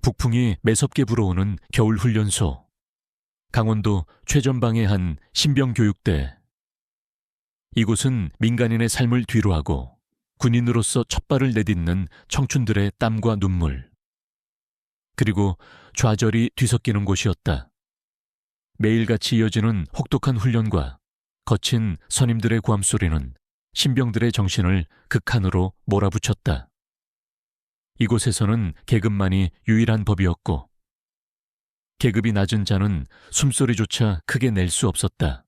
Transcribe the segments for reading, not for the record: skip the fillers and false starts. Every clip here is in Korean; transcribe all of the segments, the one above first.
북풍이 매섭게 불어오는 겨울 훈련소, 강원도 최전방의 한 신병교육대. 이곳은 민간인의 삶을 뒤로하고 군인으로서 첫 발을 내딛는 청춘들의 땀과 눈물, 그리고 좌절이 뒤섞이는 곳이었다. 매일같이 이어지는 혹독한 훈련과 거친 선임들의 고함소리는 신병들의 정신을 극한으로 몰아붙였다. 이곳에서는 계급만이 유일한 법이었고, 계급이 낮은 자는 숨소리조차 크게 낼 수 없었다.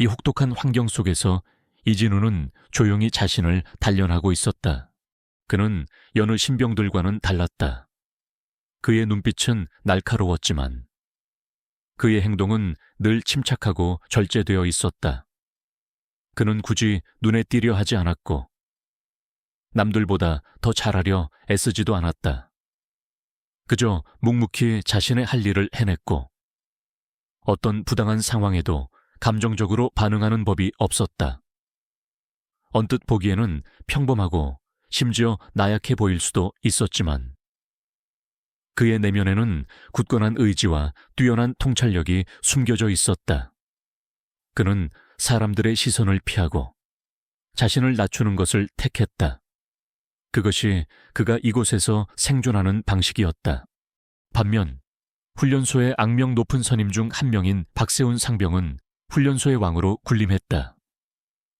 이 혹독한 환경 속에서 이진우는 조용히 자신을 단련하고 있었다. 그는 여느 신병들과는 달랐다. 그의 눈빛은 날카로웠지만 그의 행동은 늘 침착하고 절제되어 있었다. 그는 굳이 눈에 띄려 하지 않았고 남들보다 더 잘하려 애쓰지도 않았다. 그저 묵묵히 자신의 할 일을 해냈고 어떤 부당한 상황에도 감정적으로 반응하는 법이 없었다. 언뜻 보기에는 평범하고 심지어 나약해 보일 수도 있었지만 그의 내면에는 굳건한 의지와 뛰어난 통찰력이 숨겨져 있었다. 그는 사람들의 시선을 피하고 자신을 낮추는 것을 택했다. 그것이 그가 이곳에서 생존하는 방식이었다. 반면 훈련소의 악명 높은 선임 중 한 명인 박세훈 상병은 훈련소의 왕으로 군림했다.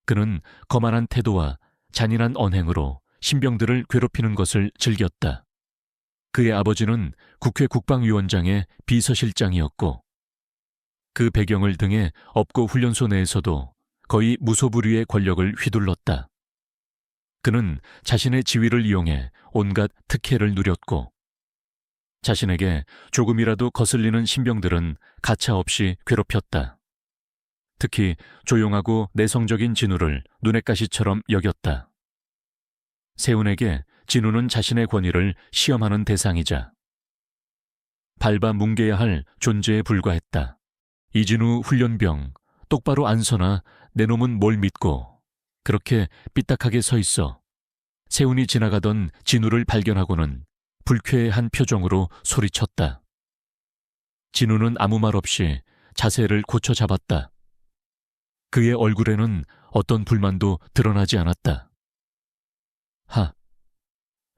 그는 거만한 태도와 잔인한 언행으로 신병들을 괴롭히는 것을 즐겼다. 그의 아버지는 국회 국방위원장의 비서실장이었고 그 배경을 등에 업고 훈련소 내에서도 거의 무소불위의 권력을 휘둘렀다. 그는 자신의 지위를 이용해 온갖 특혜를 누렸고 자신에게 조금이라도 거슬리는 신병들은 가차없이 괴롭혔다. 특히 조용하고 내성적인 진우를 눈엣가시처럼 여겼다. 세훈에게 진우는 자신의 권위를 시험하는 대상이자 밟아 뭉개야 할 존재에 불과했다. 이진우 훈련병, 똑바로 안 서나 내 놈은 뭘 믿고 그렇게 삐딱하게 서 있어. 세훈이 지나가던 진우를 발견하고는 불쾌한 표정으로 소리쳤다. 진우는 아무 말 없이 자세를 고쳐 잡았다. 그의 얼굴에는 어떤 불만도 드러나지 않았다.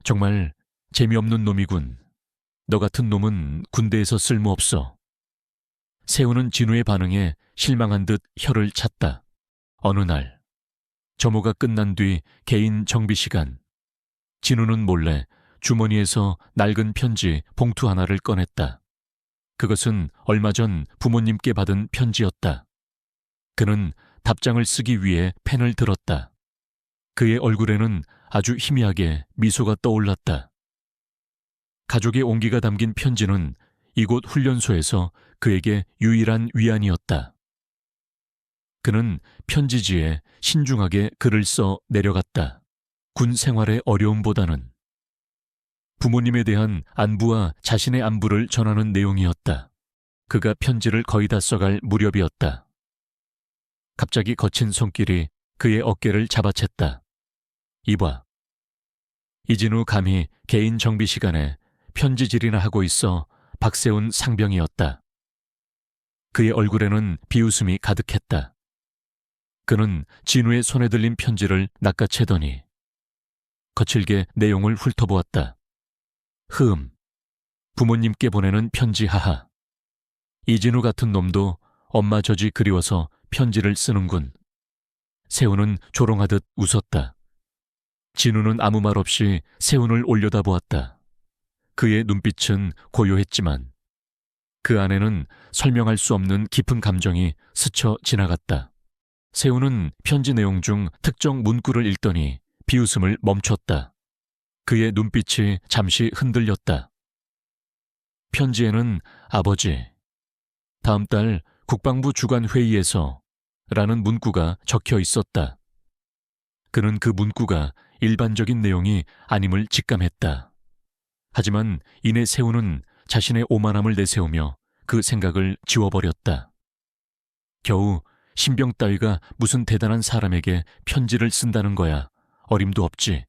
정말 재미없는 놈이군. 너 같은 놈은 군대에서 쓸모없어. 세훈은 진우의 반응에 실망한 듯 혀를 찼다. 어느 날 점호가 끝난 뒤 개인 정비 시간, 진우는 몰래 주머니에서 낡은 편지 봉투 하나를 꺼냈다. 그것은 얼마 전 부모님께 받은 편지였다. 그는 답장을 쓰기 위해 펜을 들었다. 그의 얼굴에는 아주 희미하게 미소가 떠올랐다. 가족의 온기가 담긴 편지는 이곳 훈련소에서 그에게 유일한 위안이었다. 그는 편지지에 신중하게 글을 써 내려갔다. 군 생활의 어려움보다는 부모님에 대한 안부와 자신의 안부를 전하는 내용이었다. 그가 편지를 거의 다 써갈 무렵이었다. 갑자기 거친 손길이 그의 어깨를 잡아챘다. 이봐. 이진우 감히 개인 정비 시간에 편지질이나 하고 있어. 박세훈 상병이었다. 그의 얼굴에는 비웃음이 가득했다. 그는 진우의 손에 들린 편지를 낚아채더니 거칠게 내용을 훑어보았다. 부모님께 보내는 편지 하하. 이진우 같은 놈도 엄마 젖이 그리워서 편지를 쓰는군. 세훈은 조롱하듯 웃었다. 진우는 아무 말 없이 세훈을 올려다보았다. 그의 눈빛은 고요했지만 그 안에는 설명할 수 없는 깊은 감정이 스쳐 지나갔다. 세훈은 편지 내용 중 특정 문구를 읽더니 비웃음을 멈췄다. 그의 눈빛이 잠시 흔들렸다. 편지에는 아버지, 다음 달 국방부 주간 회의에서 라는 문구가 적혀 있었다. 그는 그 문구가 일반적인 내용이 아님을 직감했다. 하지만 이내 세훈은 자신의 오만함을 내세우며 그 생각을 지워버렸다. 겨우 신병 따위가 무슨 대단한 사람에게 편지를 쓴다는 거야. 어림도 없지.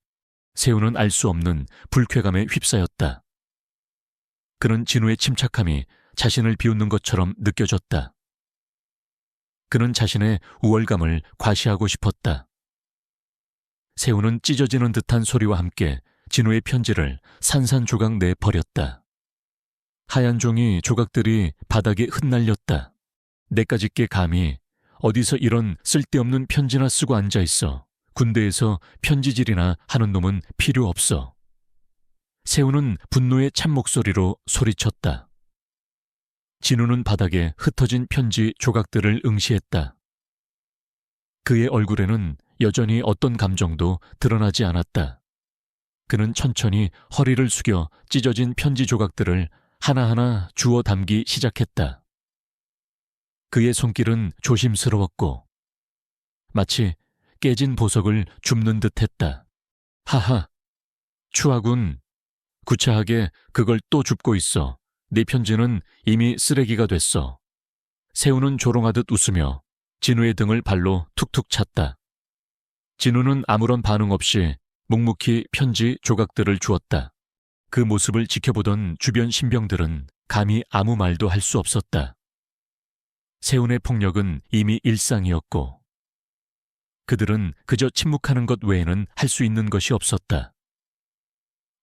세훈은 알 수 없는 불쾌감에 휩싸였다. 그는 진우의 침착함이 자신을 비웃는 것처럼 느껴졌다. 그는 자신의 우월감을 과시하고 싶었다. 세우는 찢어지는 듯한 소리와 함께 진우의 편지를 산산조각 내 버렸다. 하얀 종이 조각들이 바닥에 흩날렸다. 내까짓게 감히 어디서 이런 쓸데없는 편지나 쓰고 앉아있어. 군대에서 편지질이나 하는 놈은 필요 없어. 세우는 분노의 찬 목소리로 소리쳤다. 진우는 바닥에 흩어진 편지 조각들을 응시했다. 그의 얼굴에는 여전히 어떤 감정도 드러나지 않았다. 그는 천천히 허리를 숙여 찢어진 편지 조각들을 하나하나 주워 담기 시작했다. 그의 손길은 조심스러웠고 마치 깨진 보석을 줍는 듯했다. 하하, 추하군. 구차하게 그걸 또 줍고 있어. 네 편지는 이미 쓰레기가 됐어. 세우는 조롱하듯 웃으며 진우의 등을 발로 툭툭 찼다. 진우는 아무런 반응 없이 묵묵히 편지 조각들을 주었다. 그 모습을 지켜보던 주변 신병들은 감히 아무 말도 할 수 없었다. 세운의 폭력은 이미 일상이었고 그들은 그저 침묵하는 것 외에는 할 수 있는 것이 없었다.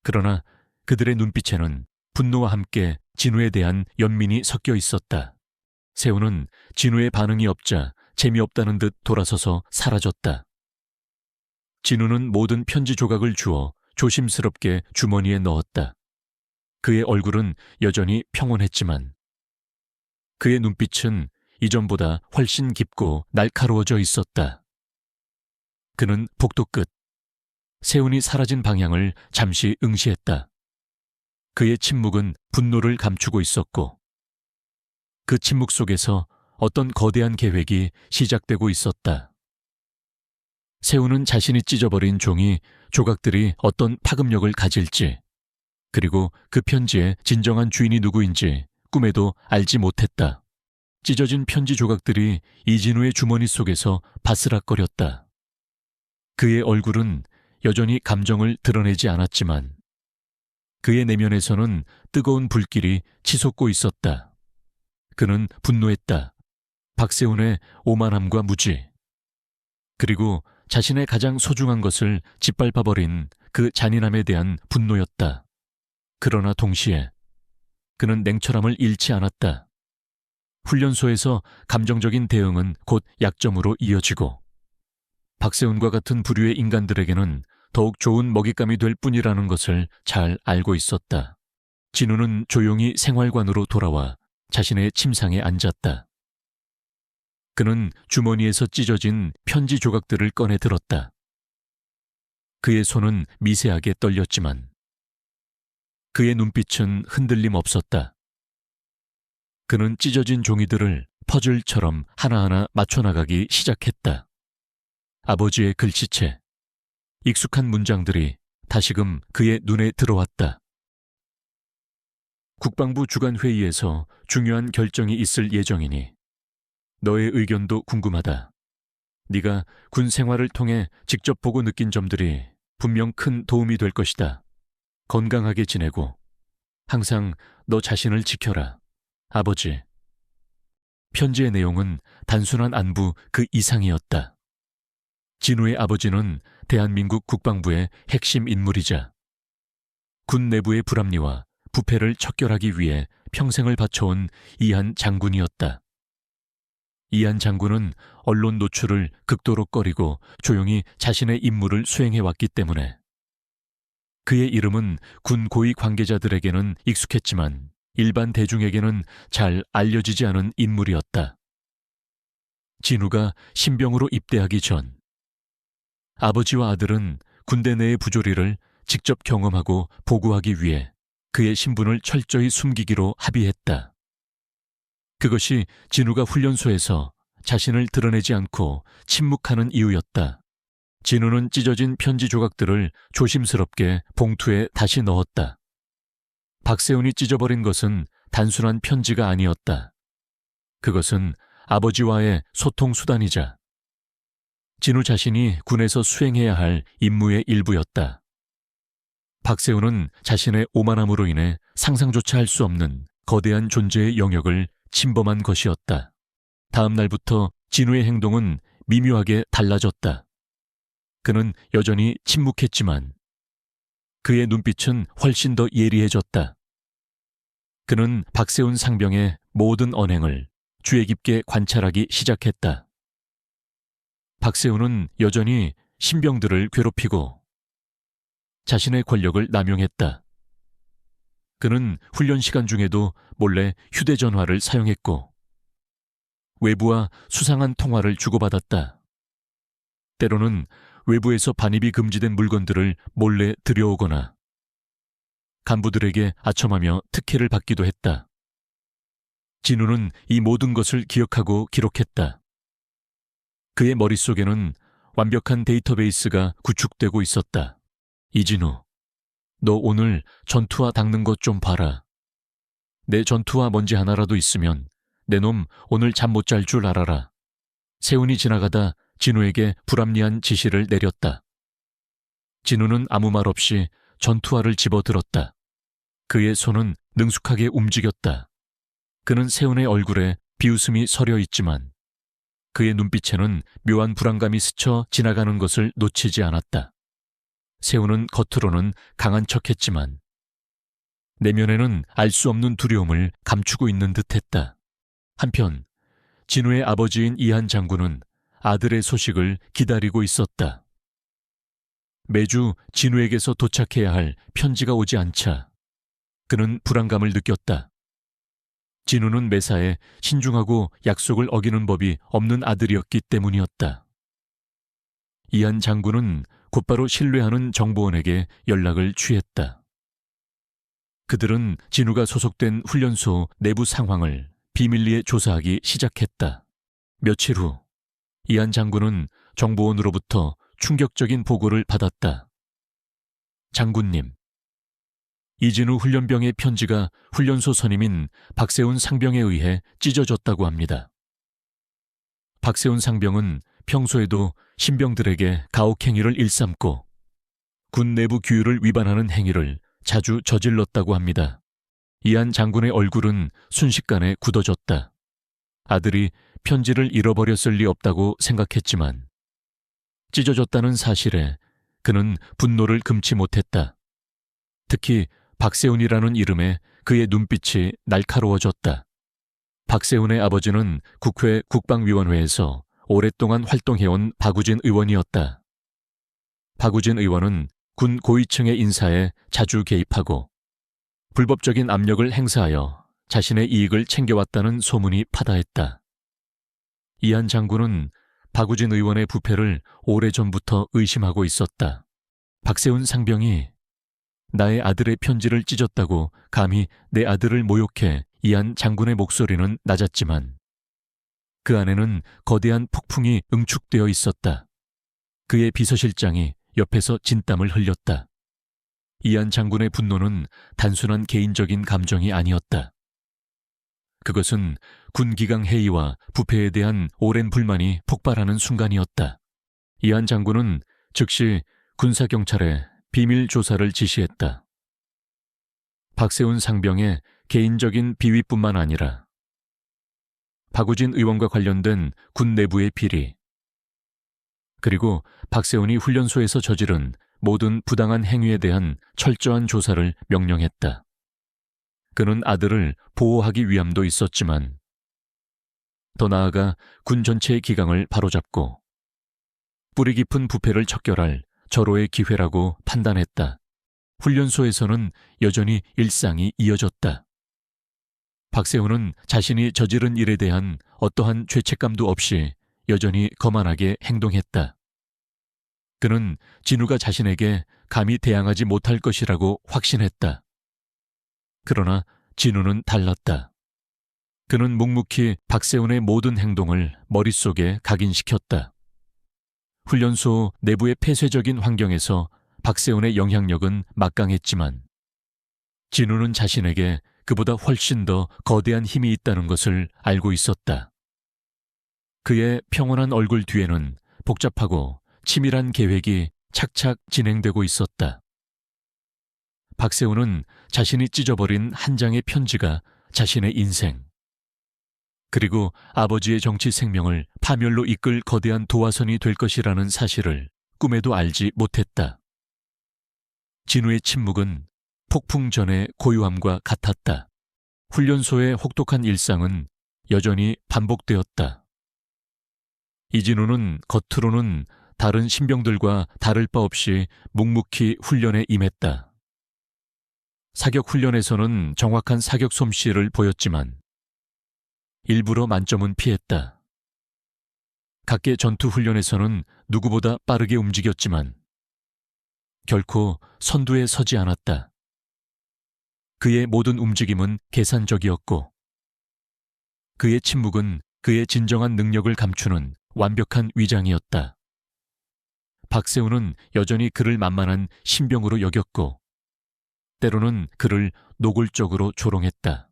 그러나 그들의 눈빛에는 분노와 함께 진우에 대한 연민이 섞여 있었다. 세우는 진우의 반응이 없자 재미없다는 듯 돌아서서 사라졌다. 진우는 모든 편지 조각을 주워 조심스럽게 주머니에 넣었다. 그의 얼굴은 여전히 평온했지만 그의 눈빛은 이전보다 훨씬 깊고 날카로워져 있었다. 그는 복도 끝, 세운이 사라진 방향을 잠시 응시했다. 그의 침묵은 분노를 감추고 있었고 그 침묵 속에서 어떤 거대한 계획이 시작되고 있었다. 세우는 자신이 찢어버린 종이 조각들이 어떤 파급력을 가질지 그리고 그 편지의 진정한 주인이 누구인지 꿈에도 알지 못했다. 찢어진 편지 조각들이 이진우의 주머니 속에서 바스락거렸다. 그의 얼굴은 여전히 감정을 드러내지 않았지만 그의 내면에서는 뜨거운 불길이 치솟고 있었다. 그는 분노했다. 박세훈의 오만함과 무지, 그리고 자신의 가장 소중한 것을 짓밟아버린 그 잔인함에 대한 분노였다. 그러나 동시에 그는 냉철함을 잃지 않았다. 훈련소에서 감정적인 대응은 곧 약점으로 이어지고 박세훈과 같은 부류의 인간들에게는 더욱 좋은 먹잇감이 될 뿐이라는 것을 잘 알고 있었다. 진우는 조용히 생활관으로 돌아와 자신의 침상에 앉았다. 그는 주머니에서 찢어진 편지 조각들을 꺼내 들었다. 그의 손은 미세하게 떨렸지만 그의 눈빛은 흔들림 없었다. 그는 찢어진 종이들을 퍼즐처럼 하나하나 맞춰나가기 시작했다. 아버지의 글씨체, 익숙한 문장들이 다시금 그의 눈에 들어왔다. 국방부 주간회의에서 중요한 결정이 있을 예정이니 너의 의견도 궁금하다. 네가 군 생활을 통해 직접 보고 느낀 점들이 분명 큰 도움이 될 것이다. 건강하게 지내고 항상 너 자신을 지켜라. 아버지. 편지의 내용은 단순한 안부 그 이상이었다. 진우의 아버지는 대한민국 국방부의 핵심 인물이자 군 내부의 불합리와 부패를 척결하기 위해 평생을 바쳐온 이한 장군이었다. 이한 장군은 언론 노출을 극도로 꺼리고 조용히 자신의 임무를 수행해왔기 때문에 그의 이름은 군 고위 관계자들에게는 익숙했지만 일반 대중에게는 잘 알려지지 않은 인물이었다. 진우가 신병으로 입대하기 전 아버지와 아들은 군대 내의 부조리를 직접 경험하고 보고하기 위해 그의 신분을 철저히 숨기기로 합의했다. 그것이 진우가 훈련소에서 자신을 드러내지 않고 침묵하는 이유였다. 진우는 찢어진 편지 조각들을 조심스럽게 봉투에 다시 넣었다. 박세훈이 찢어버린 것은 단순한 편지가 아니었다. 그것은 아버지와의 소통 수단이자 진우 자신이 군에서 수행해야 할 임무의 일부였다. 박세훈은 자신의 오만함으로 인해 상상조차 할 수 없는 거대한 존재의 영역을 침범한 것이었다. 다음 날부터 진우의 행동은 미묘하게 달라졌다. 그는 여전히 침묵했지만 그의 눈빛은 훨씬 더 예리해졌다. 그는 박세훈 상병의 모든 언행을 주의 깊게 관찰하기 시작했다. 박세훈은 여전히 신병들을 괴롭히고 자신의 권력을 남용했다. 그는 훈련 시간 중에도 몰래 휴대전화를 사용했고 외부와 수상한 통화를 주고받았다. 때로는 외부에서 반입이 금지된 물건들을 몰래 들여오거나 간부들에게 아첨하며 특혜를 받기도 했다. 진우는 이 모든 것을 기억하고 기록했다. 그의 머릿속에는 완벽한 데이터베이스가 구축되고 있었다. 이진우, 너 오늘 전투화 닦는 것 좀 봐라. 내 전투화 먼지 하나라도 있으면 내 놈 오늘 잠 못 잘 줄 알아라. 세훈이 지나가다 진우에게 불합리한 지시를 내렸다. 진우는 아무 말 없이 전투화를 집어들었다. 그의 손은 능숙하게 움직였다. 그는 세훈의 얼굴에 비웃음이 서려 있지만 그의 눈빛에는 묘한 불안감이 스쳐 지나가는 것을 놓치지 않았다. 세훈은 겉으로는 강한 척했지만 내면에는 알 수 없는 두려움을 감추고 있는 듯했다. 한편 진우의 아버지인 이한 장군은 아들의 소식을 기다리고 있었다. 매주 진우에게서 도착해야 할 편지가 오지 않자 그는 불안감을 느꼈다. 진우는 매사에 신중하고 약속을 어기는 법이 없는 아들이었기 때문이었다. 이한 장군은 곧바로 신뢰하는 정보원에게 연락을 취했다. 그들은 진우가 소속된 훈련소 내부 상황을 비밀리에 조사하기 시작했다. 며칠 후 이한 장군은 정보원으로부터 충격적인 보고를 받았다. 장군님, 이진우 훈련병의 편지가 훈련소 선임인 박세훈 상병에 의해 찢어졌다고 합니다. 박세훈 상병은 평소에도 신병들에게 가혹행위를 일삼고 군 내부 규율을 위반하는 행위를 자주 저질렀다고 합니다. 이한 장군의 얼굴은 순식간에 굳어졌다. 아들이 편지를 잃어버렸을 리 없다고 생각했지만 찢어졌다는 사실에 그는 분노를 금치 못했다. 특히 박세훈이라는 이름에 그의 눈빛이 날카로워졌다. 박세훈의 아버지는 국회 국방위원회에서 오랫동안 활동해온 박우진 의원이었다. 박우진 의원은 군 고위층의 인사에 자주 개입하고 불법적인 압력을 행사하여 자신의 이익을 챙겨왔다는 소문이 파다했다. 이한 장군은 박우진 의원의 부패를 오래전부터 의심하고 있었다. 박세훈 상병이 나의 아들의 편지를 찢었다고 감히 내 아들을 모욕해 이한 장군의 목소리는 낮았지만 그 안에는 거대한 폭풍이 응축되어 있었다. 그의 비서실장이 옆에서 진땀을 흘렸다. 이한 장군의 분노는 단순한 개인적인 감정이 아니었다. 그것은 군기강 해이와 부패에 대한 오랜 불만이 폭발하는 순간이었다. 이한 장군은 즉시 군사경찰에 비밀 조사를 지시했다. 박세훈 상병의 개인적인 비위뿐만 아니라 박우진 의원과 관련된 군 내부의 비리, 그리고 박세훈이 훈련소에서 저지른 모든 부당한 행위에 대한 철저한 조사를 명령했다. 그는 아들을 보호하기 위함도 있었지만 더 나아가 군 전체의 기강을 바로잡고 뿌리 깊은 부패를 척결할 절호의 기회라고 판단했다. 훈련소에서는 여전히 일상이 이어졌다. 박세훈은 자신이 저지른 일에 대한 어떠한 죄책감도 없이 여전히 거만하게 행동했다. 그는 진우가 자신에게 감히 대항하지 못할 것이라고 확신했다. 그러나 진우는 달랐다. 그는 묵묵히 박세훈의 모든 행동을 머릿속에 각인시켰다. 훈련소 내부의 폐쇄적인 환경에서 박세훈의 영향력은 막강했지만 진우는 자신에게 그보다 훨씬 더 거대한 힘이 있다는 것을 알고 있었다. 그의 평온한 얼굴 뒤에는 복잡하고 치밀한 계획이 착착 진행되고 있었다. 박세훈은 자신이 찢어버린 한 장의 편지가 자신의 인생, 그리고 아버지의 정치 생명을 파멸로 이끌 거대한 도화선이 될 것이라는 사실을 꿈에도 알지 못했다. 진우의 침묵은 폭풍 전의 고요함과 같았다. 훈련소의 혹독한 일상은 여전히 반복되었다. 이진우는 겉으로는 다른 신병들과 다를 바 없이 묵묵히 훈련에 임했다. 사격 훈련에서는 정확한 사격 솜씨를 보였지만 일부러 만점은 피했다. 각계 전투 훈련에서는 누구보다 빠르게 움직였지만 결코 선두에 서지 않았다. 그의 모든 움직임은 계산적이었고 그의 침묵은 그의 진정한 능력을 감추는 완벽한 위장이었다. 박세훈은 여전히 그를 만만한 신병으로 여겼고 때로는 그를 노골적으로 조롱했다.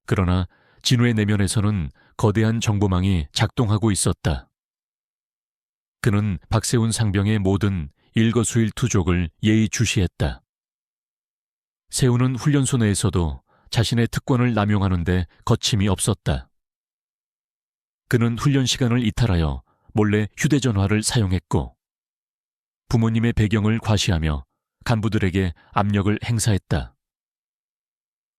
그러나 진우의 내면에서는 거대한 정보망이 작동하고 있었다. 그는 박세훈 상병의 모든 일거수일투족을 예의주시했다. 세훈은 훈련소 내에서도 자신의 특권을 남용하는 데 거침이 없었다. 그는 훈련 시간을 이탈하여 몰래 휴대전화를 사용했고 부모님의 배경을 과시하며 간부들에게 압력을 행사했다.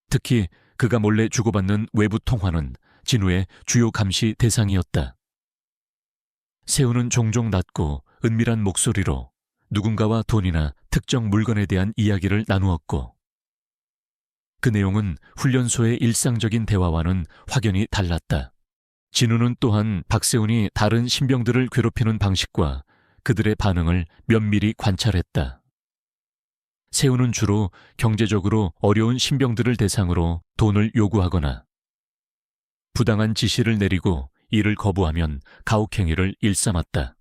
특히 그가 몰래 주고받는 외부 통화는 진우의 주요 감시 대상이었다. 세훈은 종종 낮고 은밀한 목소리로 누군가와 돈이나 특정 물건에 대한 이야기를 나누었고 그 내용은 훈련소의 일상적인 대화와는 확연히 달랐다. 진우는 또한 박세훈이 다른 신병들을 괴롭히는 방식과 그들의 반응을 면밀히 관찰했다. 세훈은 주로 경제적으로 어려운 신병들을 대상으로 돈을 요구하거나 부당한 지시를 내리고 이를 거부하면 가혹행위를 일삼았다.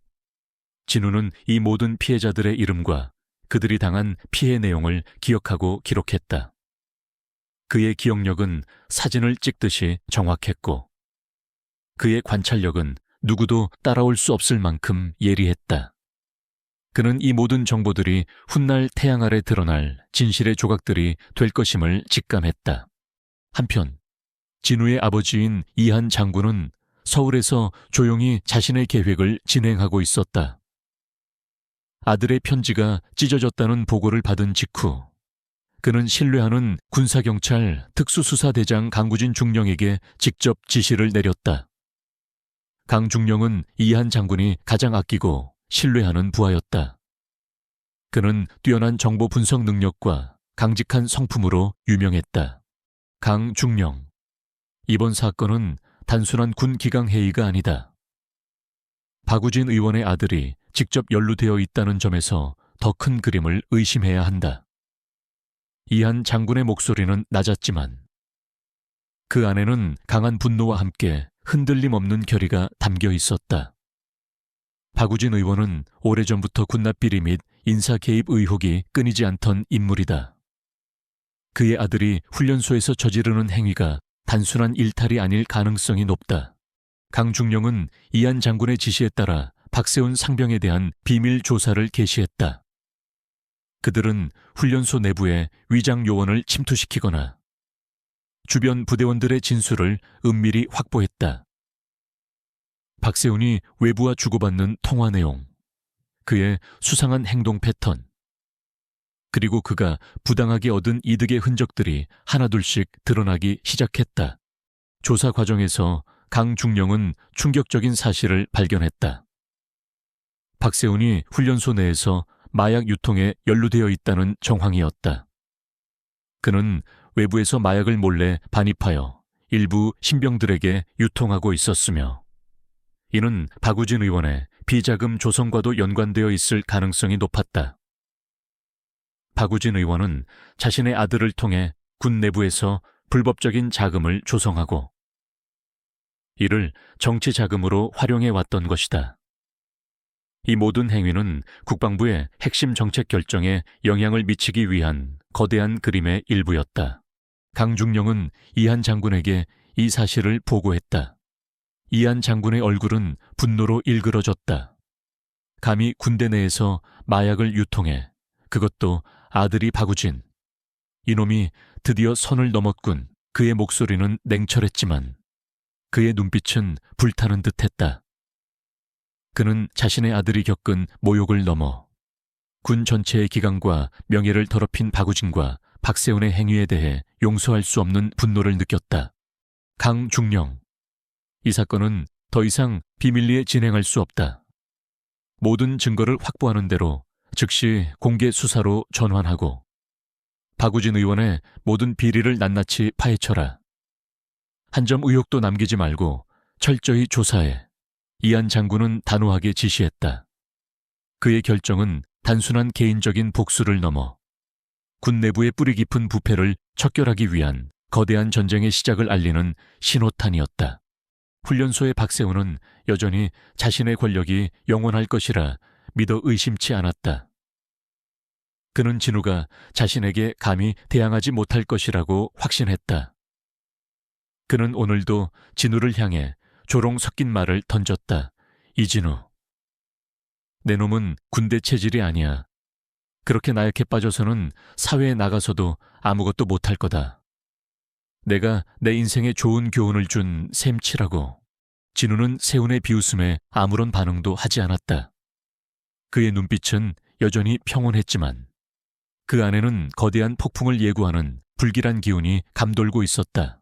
진우는 이 모든 피해자들의 이름과 그들이 당한 피해 내용을 기억하고 기록했다. 그의 기억력은 사진을 찍듯이 정확했고 그의 관찰력은 누구도 따라올 수 없을 만큼 예리했다. 그는 이 모든 정보들이 훗날 태양 아래 드러날 진실의 조각들이 될 것임을 직감했다. 한편 진우의 아버지인 이한 장군은 서울에서 조용히 자신의 계획을 진행하고 있었다. 아들의 편지가 찢어졌다는 보고를 받은 직후 그는 신뢰하는 군사경찰 특수수사대장 강구진 중령에게 직접 지시를 내렸다. 강 중령은 이한 장군이 가장 아끼고 신뢰하는 부하였다. 그는 뛰어난 정보 분석 능력과 강직한 성품으로 유명했다. 강 중령, 이번 사건은 단순한 군 기강 회의가 아니다. 박우진 의원의 아들이 직접 연루되어 있다는 점에서 더 큰 그림을 의심해야 한다. 이한 장군의 목소리는 낮았지만 그 안에는 강한 분노와 함께 흔들림 없는 결의가 담겨 있었다. 박우진 의원은 오래전부터 군납비리 및 인사 개입 의혹이 끊이지 않던 인물이다. 그의 아들이 훈련소에서 저지르는 행위가 단순한 일탈이 아닐 가능성이 높다. 강 중령은 이한 장군의 지시에 따라 박세훈 상병에 대한 비밀 조사를 개시했다. 그들은 훈련소 내부에 위장 요원을 침투시키거나 주변 부대원들의 진술을 은밀히 확보했다. 박세훈이 외부와 주고받는 통화 내용, 그의 수상한 행동 패턴, 그리고 그가 부당하게 얻은 이득의 흔적들이 하나둘씩 드러나기 시작했다. 조사 과정에서 강 중령은 충격적인 사실을 발견했다. 박세훈이 훈련소 내에서 마약 유통에 연루되어 있다는 정황이었다. 그는 외부에서 마약을 몰래 반입하여 일부 신병들에게 유통하고 있었으며 이는 박우진 의원의 비자금 조성과도 연관되어 있을 가능성이 높았다. 박우진 의원은 자신의 아들을 통해 군 내부에서 불법적인 자금을 조성하고 이를 정치 자금으로 활용해 왔던 것이다. 이 모든 행위는 국방부의 핵심 정책 결정에 영향을 미치기 위한 거대한 그림의 일부였다. 강중령은 이한 장군에게 이 사실을 보고했다. 이한 장군의 얼굴은 분노로 일그러졌다. 감히 군대 내에서 마약을 유통해, 그것도 아들이 박우진, 이놈이 드디어 선을 넘었군. 그의 목소리는 냉철했지만 그의 눈빛은 불타는 듯했다. 그는 자신의 아들이 겪은 모욕을 넘어 군 전체의 기강과 명예를 더럽힌 박우진과 박세훈의 행위에 대해 용서할 수 없는 분노를 느꼈다. 강중령, 이 사건은 더 이상 비밀리에 진행할 수 없다. 모든 증거를 확보하는 대로 즉시 공개 수사로 전환하고 박우진 의원의 모든 비리를 낱낱이 파헤쳐라. 한 점 의혹도 남기지 말고 철저히 조사해. 이한 장군은 단호하게 지시했다. 그의 결정은 단순한 개인적인 복수를 넘어 군 내부의 뿌리 깊은 부패를 척결하기 위한 거대한 전쟁의 시작을 알리는 신호탄이었다. 훈련소의 박세훈은 여전히 자신의 권력이 영원할 것이라 믿어 의심치 않았다. 그는 진우가 자신에게 감히 대항하지 못할 것이라고 확신했다. 그는 오늘도 진우를 향해 조롱 섞인 말을 던졌다. 이진우, 내 놈은 군대 체질이 아니야. 그렇게 나약해 빠져서는 사회에 나가서도 아무것도 못할 거다. 내가 내 인생에 좋은 교훈을 준 셈치라고. 진우는 세훈의 비웃음에 아무런 반응도 하지 않았다. 그의 눈빛은 여전히 평온했지만 그 안에는 거대한 폭풍을 예고하는 불길한 기운이 감돌고 있었다.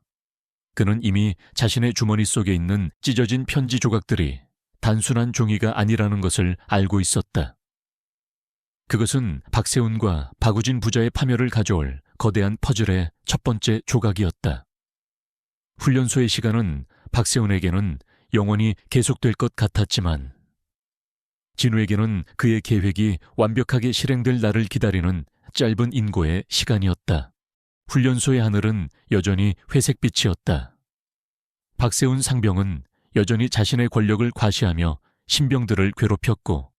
그는 이미 자신의 주머니 속에 있는 찢어진 편지 조각들이 단순한 종이가 아니라는 것을 알고 있었다. 그것은 박세훈과 박우진 부자의 파멸을 가져올 거대한 퍼즐의 첫 번째 조각이었다. 훈련소의 시간은 박세훈에게는 영원히 계속될 것 같았지만 진우에게는 그의 계획이 완벽하게 실행될 날을 기다리는 짧은 인고의 시간이었다. 훈련소의 하늘은 여전히 회색빛이었다. 박세훈 상병은 여전히 자신의 권력을 과시하며 신병들을 괴롭혔고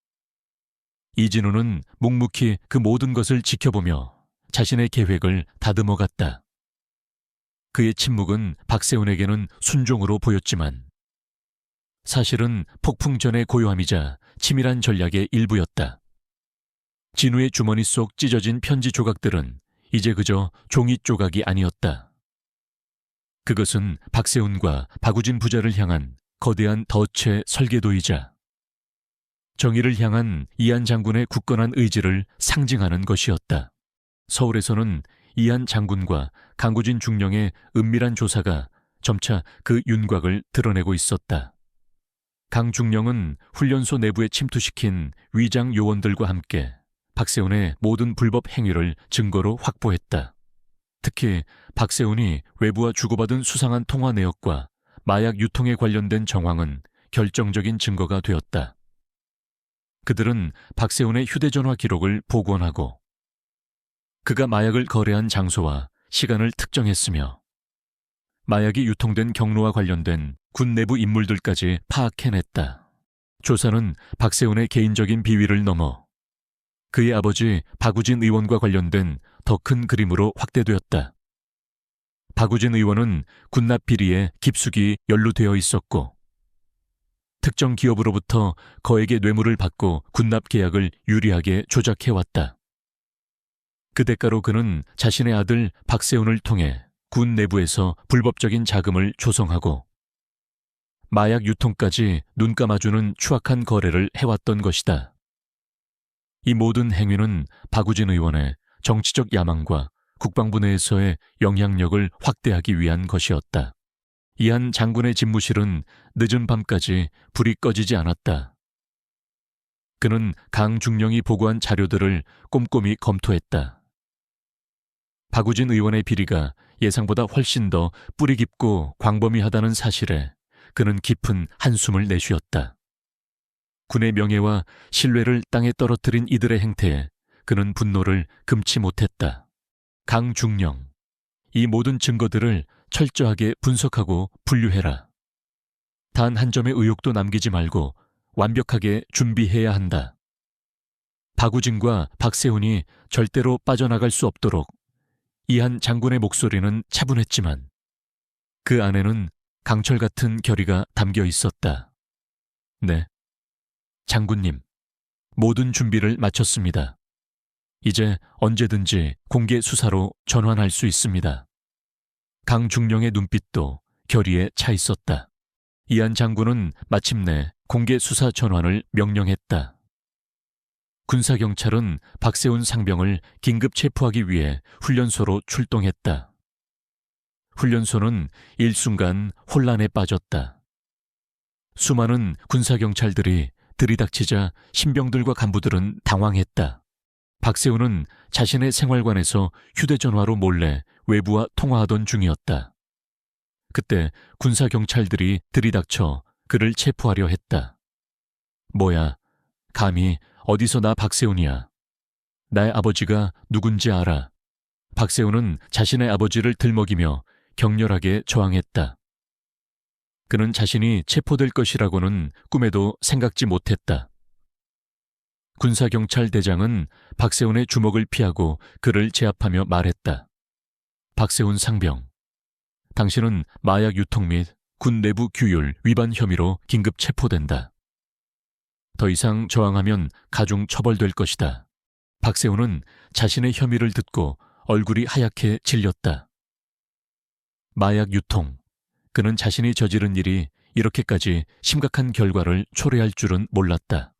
이진우는 묵묵히 그 모든 것을 지켜보며 자신의 계획을 다듬어갔다. 그의 침묵은 박세훈에게는 순종으로 보였지만 사실은 폭풍 전의 고요함이자 치밀한 전략의 일부였다. 진우의 주머니 속 찢어진 편지 조각들은 이제 그저 종이 조각이 아니었다. 그것은 박세훈과 박우진 부자를 향한 거대한 덫의 설계도이자 정의를 향한 이한 장군의 굳건한 의지를 상징하는 것이었다. 서울에서는 이한 장군과 강구진 중령의 은밀한 조사가 점차 그 윤곽을 드러내고 있었다. 강 중령은 훈련소 내부에 침투시킨 위장 요원들과 함께 박세훈의 모든 불법 행위를 증거로 확보했다. 특히 박세훈이 외부와 주고받은 수상한 통화 내역과 마약 유통에 관련된 정황은 결정적인 증거가 되었다. 그들은 박세훈의 휴대전화 기록을 복원하고 그가 마약을 거래한 장소와 시간을 특정했으며 마약이 유통된 경로와 관련된 군 내부 인물들까지 파악해냈다. 조사는 박세훈의 개인적인 비위를 넘어 그의 아버지 박우진 의원과 관련된 더 큰 그림으로 확대되었다. 박우진 의원은 군납 비리에 깊숙이 연루되어 있었고 특정 기업으로부터 거액의 뇌물을 받고 군납 계약을 유리하게 조작해왔다. 그 대가로 그는 자신의 아들 박세훈을 통해 군 내부에서 불법적인 자금을 조성하고 마약 유통까지 눈 감아주는 추악한 거래를 해왔던 것이다. 이 모든 행위는 박우진 의원의 정치적 야망과 국방부 내에서의 영향력을 확대하기 위한 것이었다. 이한 장군의 집무실은 늦은 밤까지 불이 꺼지지 않았다. 그는 강중령이 보고한 자료들을 꼼꼼히 검토했다. 박우진 의원의 비리가 예상보다 훨씬 더 뿌리 깊고 광범위하다는 사실에 그는 깊은 한숨을 내쉬었다. 군의 명예와 신뢰를 땅에 떨어뜨린 이들의 행태에 그는 분노를 금치 못했다. 강중령, 이 모든 증거들을 철저하게 분석하고 분류해라. 단 한 점의 의혹도 남기지 말고 완벽하게 준비해야 한다. 박우진과 박세훈이 절대로 빠져나갈 수 없도록 이한 장군의 목소리는 차분했지만 그 안에는 강철 같은 결의가 담겨 있었다. 네, 장군님, 모든 준비를 마쳤습니다. 이제 언제든지 공개 수사로 전환할 수 있습니다. 강중령의 눈빛도 결의에 차 있었다. 이한 장군은 마침내 공개 수사 전환을 명령했다. 군사경찰은 박세훈 상병을 긴급 체포하기 위해 훈련소로 출동했다. 훈련소는 일순간 혼란에 빠졌다. 수많은 군사경찰들이 들이닥치자 신병들과 간부들은 당황했다. 박세훈은 자신의 생활관에서 휴대전화로 몰래 외부와 통화하던 중이었다. 그때 군사경찰들이 들이닥쳐 그를 체포하려 했다. 뭐야, 감히 어디서 나 박세훈이야. 나의 아버지가 누군지 알아. 박세훈은 자신의 아버지를 들먹이며 격렬하게 저항했다. 그는 자신이 체포될 것이라고는 꿈에도 생각지 못했다. 군사경찰 대장은 박세훈의 주먹을 피하고 그를 제압하며 말했다. 박세훈 상병, 당신은 마약 유통 및 군 내부 규율 위반 혐의로 긴급 체포된다. 더 이상 저항하면 가중 처벌될 것이다. 박세훈은 자신의 혐의를 듣고 얼굴이 하얗게 질렸다. 마약 유통. 그는 자신이 저지른 일이 이렇게까지 심각한 결과를 초래할 줄은 몰랐다.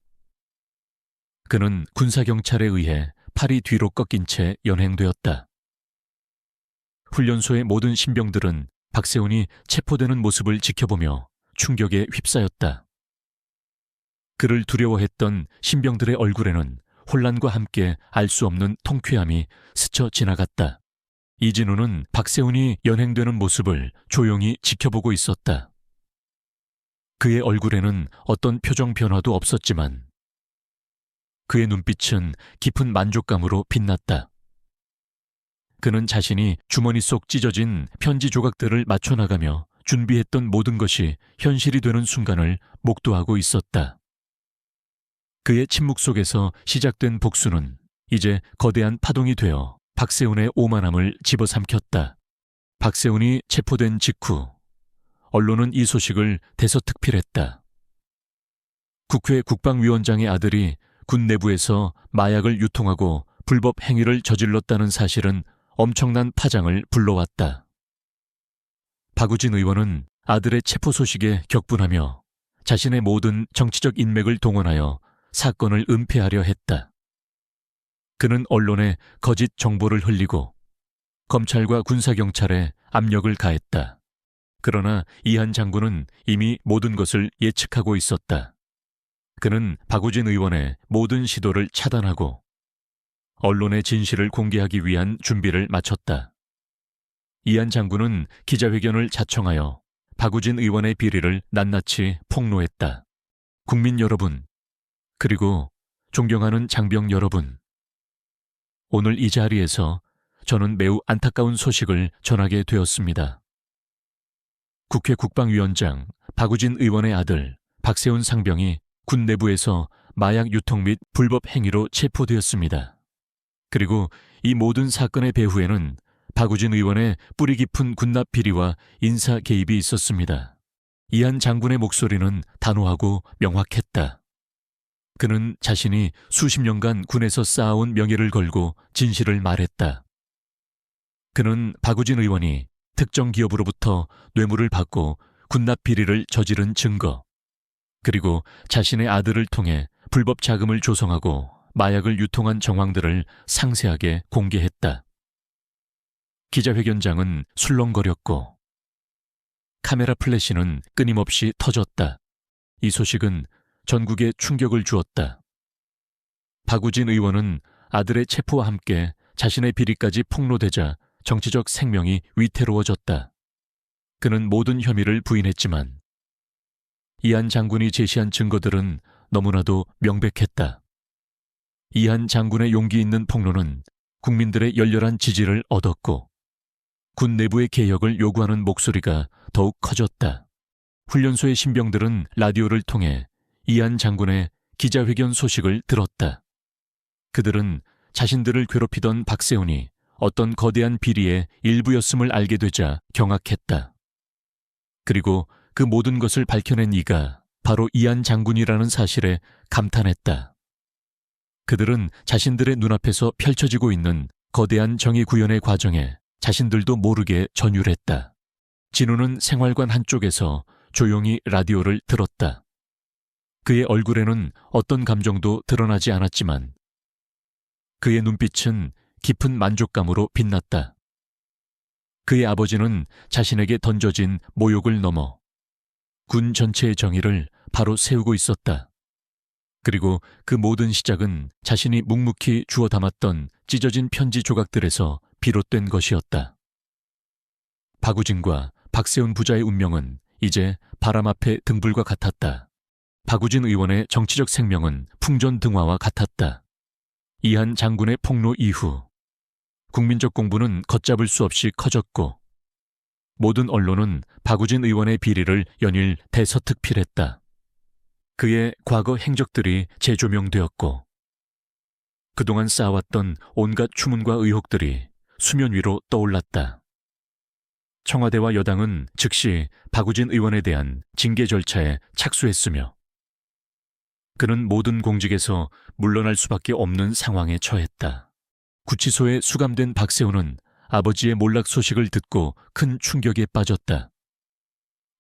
그는 군사경찰에 의해 팔이 뒤로 꺾인 채 연행되었다. 훈련소의 모든 신병들은 박세훈이 체포되는 모습을 지켜보며 충격에 휩싸였다. 그를 두려워했던 신병들의 얼굴에는 혼란과 함께 알 수 없는 통쾌함이 스쳐 지나갔다. 이진우는 박세훈이 연행되는 모습을 조용히 지켜보고 있었다. 그의 얼굴에는 어떤 표정 변화도 없었지만 그의 눈빛은 깊은 만족감으로 빛났다. 그는 자신이 주머니 속 찢어진 편지 조각들을 맞춰나가며 준비했던 모든 것이 현실이 되는 순간을 목도하고 있었다. 그의 침묵 속에서 시작된 복수는 이제 거대한 파동이 되어 박세훈의 오만함을 집어삼켰다. 박세훈이 체포된 직후 언론은 이 소식을 대서특필했다. 국회 국방위원장의 아들이 군 내부에서 마약을 유통하고 불법 행위를 저질렀다는 사실은 엄청난 파장을 불러왔다. 박우진 의원은 아들의 체포 소식에 격분하며 자신의 모든 정치적 인맥을 동원하여 사건을 은폐하려 했다. 그는 언론에 거짓 정보를 흘리고 검찰과 군사경찰에 압력을 가했다. 그러나 이한 장군은 이미 모든 것을 예측하고 있었다. 그는 박우진 의원의 모든 시도를 차단하고 언론의 진실을 공개하기 위한 준비를 마쳤다. 이한 장군은 기자회견을 자청하여 박우진 의원의 비리를 낱낱이 폭로했다. 국민 여러분, 그리고 존경하는 장병 여러분, 오늘 이 자리에서 저는 매우 안타까운 소식을 전하게 되었습니다. 국회 국방위원장 박우진 의원의 아들 박세훈 상병이 군 내부에서 마약 유통 및 불법 행위로 체포되었습니다. 그리고 이 모든 사건의 배후에는 박우진 의원의 뿌리 깊은 군납 비리와 인사 개입이 있었습니다. 이한 장군의 목소리는 단호하고 명확했다. 그는 자신이 수십 년간 군에서 쌓아온 명예를 걸고 진실을 말했다. 그는 박우진 의원이 특정 기업으로부터 뇌물을 받고 군납 비리를 저지른 증거, 그리고 자신의 아들을 통해 불법 자금을 조성하고 마약을 유통한 정황들을 상세하게 공개했다. 기자회견장은 술렁거렸고 카메라 플래시는 끊임없이 터졌다. 이 소식은 전국에 충격을 주었다. 박우진 의원은 아들의 체포와 함께 자신의 비리까지 폭로되자 정치적 생명이 위태로워졌다. 그는 모든 혐의를 부인했지만 이한 장군이 제시한 증거들은 너무나도 명백했다. 이한 장군의 용기 있는 폭로는 국민들의 열렬한 지지를 얻었고 군 내부의 개혁을 요구하는 목소리가 더욱 커졌다. 훈련소의 신병들은 라디오를 통해 이한 장군의 기자회견 소식을 들었다. 그들은 자신들을 괴롭히던 박세훈이 어떤 거대한 비리의 일부였음을 알게 되자 경악했다. 그리고 그 모든 것을 밝혀낸 이가 바로 이한 장군이라는 사실에 감탄했다. 그들은 자신들의 눈앞에서 펼쳐지고 있는 거대한 정의 구현의 과정에 자신들도 모르게 전율했다. 진우는 생활관 한쪽에서 조용히 라디오를 들었다. 그의 얼굴에는 어떤 감정도 드러나지 않았지만 그의 눈빛은 깊은 만족감으로 빛났다. 그의 아버지는 자신에게 던져진 모욕을 넘어 군 전체의 정의를 바로 세우고 있었다. 그리고 그 모든 시작은 자신이 묵묵히 주워 담았던 찢어진 편지 조각들에서 비롯된 것이었다. 박우진과 박세훈 부자의 운명은 이제 바람 앞에 등불과 같았다. 박우진 의원의 정치적 생명은 풍전등화와 같았다. 이한 장군의 폭로 이후 국민적 공분은 걷잡을 수 없이 커졌고 모든 언론은 박우진 의원의 비리를 연일 대서특필했다. 그의 과거 행적들이 재조명되었고 그동안 쌓아왔던 온갖 추문과 의혹들이 수면 위로 떠올랐다. 청와대와 여당은 즉시 박우진 의원에 대한 징계 절차에 착수했으며 그는 모든 공직에서 물러날 수밖에 없는 상황에 처했다. 구치소에 수감된 박세훈은 아버지의 몰락 소식을 듣고 큰 충격에 빠졌다.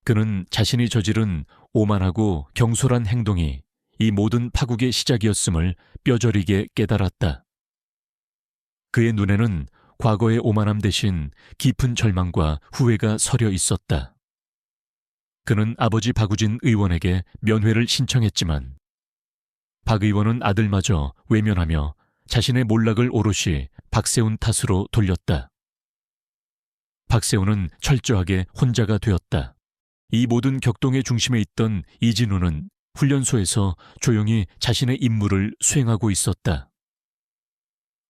그는 자신이 저지른 오만하고 경솔한 행동이 이 모든 파국의 시작이었음을 뼈저리게 깨달았다. 그의 눈에는 과거의 오만함 대신 깊은 절망과 후회가 서려 있었다. 그는 아버지 박우진 의원에게 면회를 신청했지만 박 의원은 아들마저 외면하며 자신의 몰락을 오롯이 박세훈 탓으로 돌렸다. 박세훈은 철저하게 혼자가 되었다. 이 모든 격동의 중심에 있던 이진우는 훈련소에서 조용히 자신의 임무를 수행하고 있었다.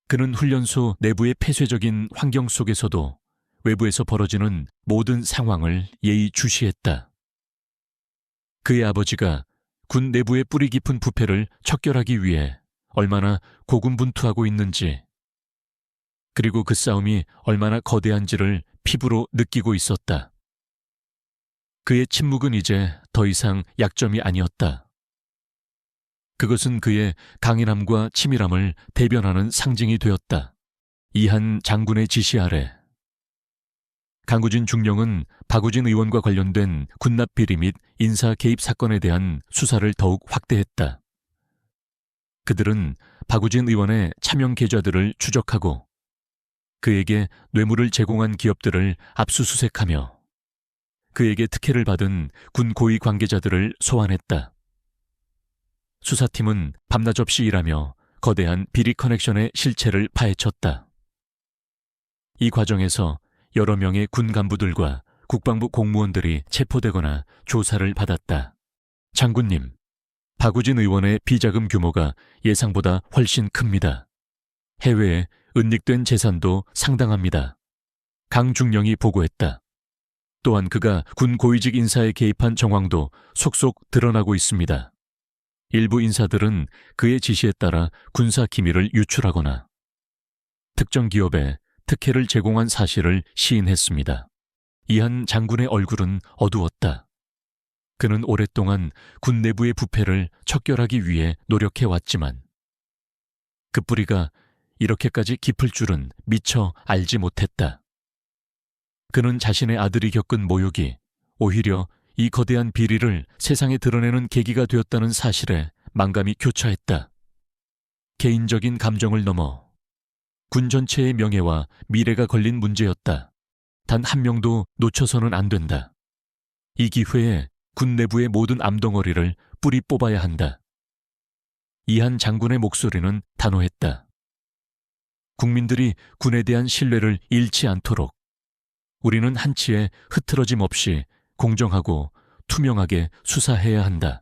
그는 훈련소 내부의 폐쇄적인 환경 속에서도 외부에서 벌어지는 모든 상황을 예의주시했다. 그의 아버지가 군 내부의 뿌리 깊은 부패를 척결하기 위해 얼마나 고군분투하고 있는지, 그리고 그 싸움이 얼마나 거대한지를 피부로 느끼고 있었다. 그의 침묵은 이제 더 이상 약점이 아니었다. 그것은 그의 강인함과 치밀함을 대변하는 상징이 되었다. 이한 장군의 지시 아래 강구진 중령은 박우진 의원과 관련된 군납 비리 및 인사 개입 사건에 대한 수사를 더욱 확대했다. 그들은 박우진 의원의 차명 계좌들을 추적하고 그에게 뇌물을 제공한 기업들을 압수수색하며 그에게 특혜를 받은 군 고위 관계자들을 소환했다. 수사팀은 밤낮 없이 일하며 거대한 비리 커넥션의 실체를 파헤쳤다. 이 과정에서 여러 명의 군 간부들과 국방부 공무원들이 체포되거나 조사를 받았다. 장군님, 박우진 의원의 비자금 규모가 예상보다 훨씬 큽니다. 해외에 은닉된 재산도 상당합니다. 강중령이 보고했다. 또한 그가 군 고위직 인사에 개입한 정황도 속속 드러나고 있습니다. 일부 인사들은 그의 지시에 따라 군사 기밀을 유출하거나 특정 기업에 특혜를 제공한 사실을 시인했습니다. 이한 장군의 얼굴은 어두웠다. 그는 오랫동안 군 내부의 부패를 척결하기 위해 노력해왔지만 그 뿌리가 이렇게까지 깊을 줄은 미처 알지 못했다. 그는 자신의 아들이 겪은 모욕이 오히려 이 거대한 비리를 세상에 드러내는 계기가 되었다는 사실에 만감이 교차했다. 개인적인 감정을 넘어 군 전체의 명예와 미래가 걸린 문제였다. 단 한 명도 놓쳐서는 안 된다. 이 기회에 군 내부의 모든 암덩어리를 뿌리 뽑아야 한다. 이한 장군의 목소리는 단호했다. 국민들이 군에 대한 신뢰를 잃지 않도록 우리는 한치의 흐트러짐 없이 공정하고 투명하게 수사해야 한다.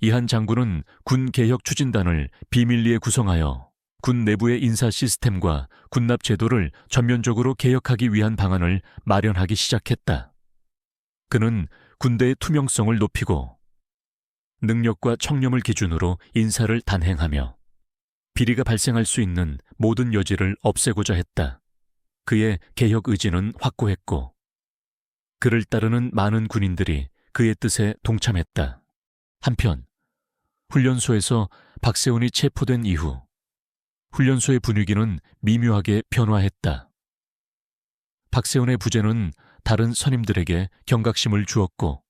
이한 장군은 군 개혁 추진단을 비밀리에 구성하여 군 내부의 인사 시스템과 군납 제도를 전면적으로 개혁하기 위한 방안을 마련하기 시작했다. 그는 군대의 투명성을 높이고 능력과 청렴을 기준으로 인사를 단행하며 비리가 발생할 수 있는 모든 여지를 없애고자 했다. 그의 개혁 의지는 확고했고 그를 따르는 많은 군인들이 그의 뜻에 동참했다. 한편 훈련소에서 박세훈이 체포된 이후 훈련소의 분위기는 미묘하게 변화했다. 박세훈의 부재는 다른 선임들에게 경각심을 주었고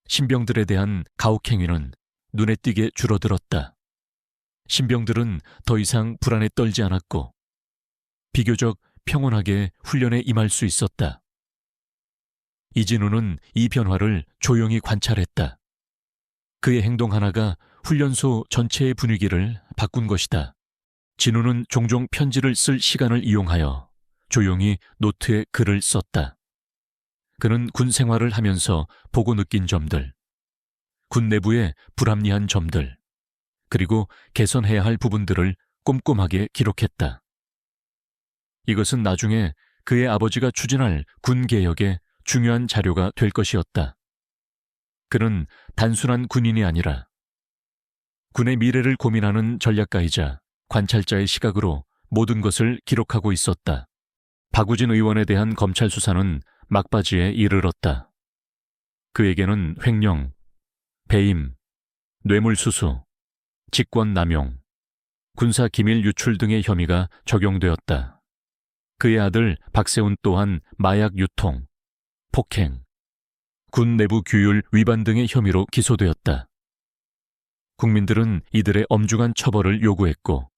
신병들에 대한 가혹행위는 눈에 띄게 줄어들었다. 신병들은 더 이상 불안에 떨지 않았고 비교적 평온하게 훈련에 임할 수 있었다. 이진우는 이 변화를 조용히 관찰했다. 그의 행동 하나가 훈련소 전체의 분위기를 바꾼 것이다. 진우는 종종 편지를 쓸 시간을 이용하여 조용히 노트에 글을 썼다. 그는 군 생활을 하면서 보고 느낀 점들, 군 내부의 불합리한 점들, 그리고 개선해야 할 부분들을 꼼꼼하게 기록했다. 이것은 나중에 그의 아버지가 추진할 군 개혁의 중요한 자료가 될 것이었다. 그는 단순한 군인이 아니라 군의 미래를 고민하는 전략가이자 관찰자의 시각으로 모든 것을 기록하고 있었다. 박우진 의원에 대한 검찰 수사는 막바지에 이르렀다. 그에게는 횡령, 배임, 뇌물수수, 직권남용, 군사기밀 유출 등의 혐의가 적용되었다. 그의 아들 박세훈 또한 마약 유통, 폭행, 군 내부 규율 위반 등의 혐의로 기소되었다. 국민들은 이들의 엄중한 처벌을 요구했고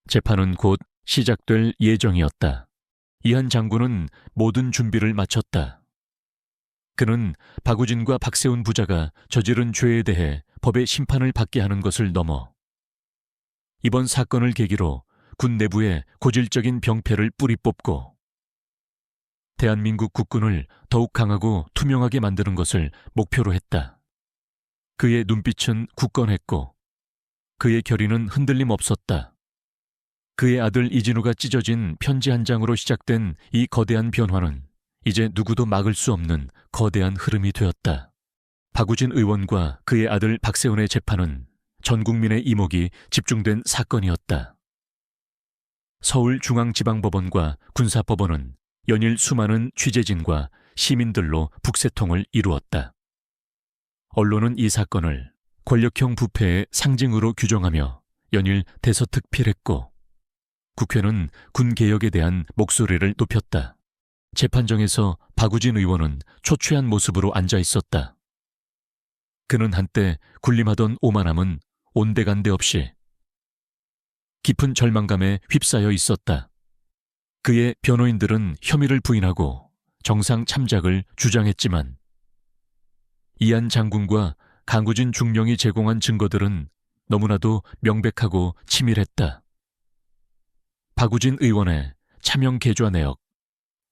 재판은 곧 시작될 예정이었다. 이한 장군은 모든 준비를 마쳤다. 그는 박우진과 박세훈 부자가 저지른 죄에 대해 법의 심판을 받게 하는 것을 넘어 이번 사건을 계기로 군 내부에 고질적인 병폐를 뿌리 뽑고 대한민국 국군을 더욱 강하고 투명하게 만드는 것을 목표로 했다. 그의 눈빛은 굳건했고 그의 결의는 흔들림 없었다. 그의 아들 이진우가 찢어진 편지 한 장으로 시작된 이 거대한 변화는 이제 누구도 막을 수 없는 거대한 흐름이 되었다. 박우진 의원과 그의 아들 박세훈의 재판은 전 국민의 이목이 집중된 사건이었다. 서울중앙지방법원과 군사법원은 연일 수많은 취재진과 시민들로 북새통을 이루었다. 언론은 이 사건을 권력형 부패의 상징으로 규정하며 연일 대서특필했고 국회는 군개혁에 대한 목소리를 높였다. 재판정에서 박우진 의원은 초췌한 모습으로 앉아 있었다. 그는 한때 군림하던 오만함은 온데간데 없이 깊은 절망감에 휩싸여 있었다. 그의 변호인들은 혐의를 부인하고 정상 참작을 주장했지만 이한 장군과 강구진 중령이 제공한 증거들은 너무나도 명백하고 치밀했다. 박우진 의원의 차명 계좌 내역,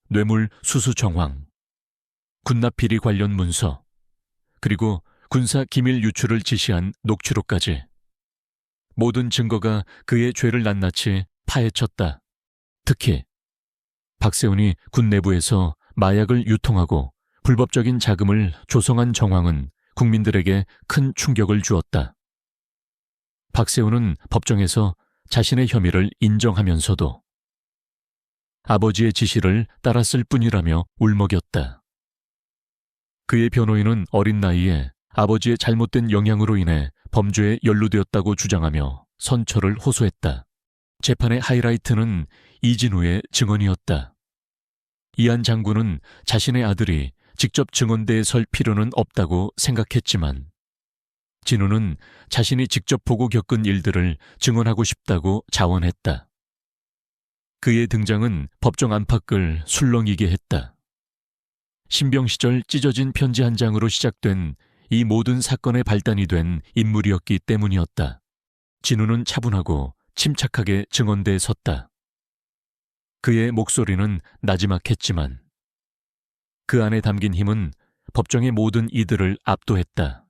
뇌물 수수 정황, 군납 비리 관련 문서, 그리고 군사 기밀 유출을 지시한 녹취록까지 모든 증거가 그의 죄를 낱낱이 파헤쳤다. 특히 박세훈이 군 내부에서 마약을 유통하고 불법적인 자금을 조성한 정황은 국민들에게 큰 충격을 주었다. 박세훈은 법정에서 자신의 혐의를 인정하면서도 아버지의 지시를 따랐을 뿐이라며 울먹였다. 그의 변호인은 어린 나이에 아버지의 잘못된 영향으로 인해 범죄에 연루되었다고 주장하며 선처를 호소했다. 재판의 하이라이트는 이진우의 증언이었다. 이한 장군은 자신의 아들이 직접 증언대에 설 필요는 없다고 생각했지만 진우는 자신이 직접 보고 겪은 일들을 증언하고 싶다고 자원했다. 그의 등장은 법정 안팎을 술렁이게 했다. 신병 시절 찢어진 편지 한 장으로 시작된 이 모든 사건의 발단이 된 인물이었기 때문이었다. 진우는 차분하고 침착하게 증언대에 섰다. 그의 목소리는 나지막했지만 그 안에 담긴 힘은 법정의 모든 이들을 압도했다.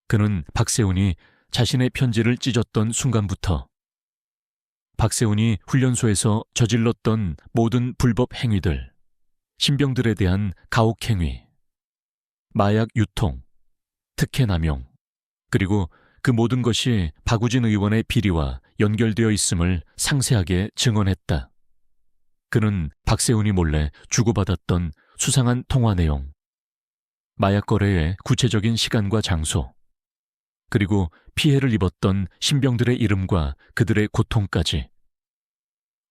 그는 박세훈이 자신의 편지를 찢었던 순간부터 박세훈이 훈련소에서 저질렀던 모든 불법 행위들, 신병들에 대한 가혹행위, 마약 유통, 특혜 남용, 그리고 그 모든 것이 박우진 의원의 비리와 연결되어 있음을 상세하게 증언했다. 그는 박세훈이 몰래 주고받았던 수상한 통화 내용, 마약 거래의 구체적인 시간과 장소, 그리고 피해를 입었던 신병들의 이름과 그들의 고통까지.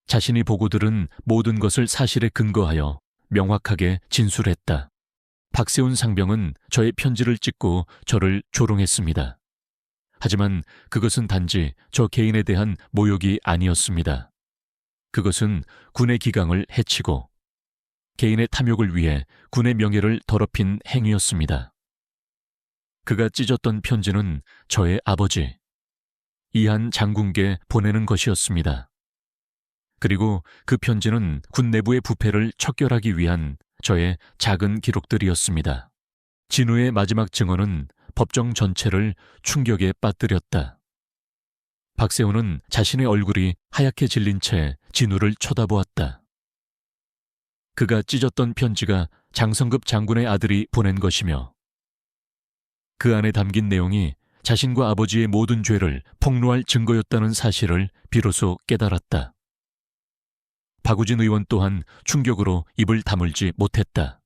자신이 보고 들은 모든 것을 사실에 근거하여 명확하게 진술했다. 박세훈 상병은 저의 편지를 찍고 저를 조롱했습니다. 하지만 그것은 단지 저 개인에 대한 모욕이 아니었습니다. 그것은 군의 기강을 해치고 개인의 탐욕을 위해 군의 명예를 더럽힌 행위였습니다. 그가 찢었던 편지는 저의 아버지 이한 장군께 보내는 것이었습니다. 그리고 그 편지는 군 내부의 부패를 척결하기 위한 저의 작은 기록들이었습니다. 진우의 마지막 증언은 법정 전체를 충격에 빠뜨렸다. 박세훈은 자신의 얼굴이 하얗게 질린 채 진우를 쳐다보았다. 그가 찢었던 편지가 장성급 장군의 아들이 보낸 것이며 그 안에 담긴 내용이 자신과 아버지의 모든 죄를 폭로할 증거였다는 사실을 비로소 깨달았다. 박우진 의원 또한 충격으로 입을 다물지 못했다.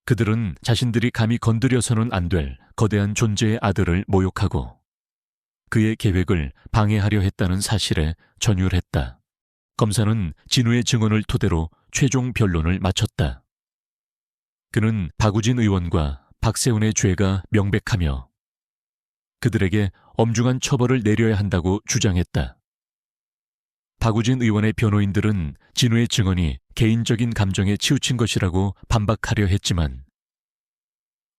그들은 자신들이 감히 건드려서는 안 될 거대한 존재의 아들을 모욕하고 그의 계획을 방해하려 했다는 사실에 전율했다. 검사는 진우의 증언을 토대로 최종 변론을 마쳤다. 그는 박우진 의원과 박세훈의 죄가 명백하며 그들에게 엄중한 처벌을 내려야 한다고 주장했다. 박우진 의원의 변호인들은 진우의 증언이 개인적인 감정에 치우친 것이라고 반박하려 했지만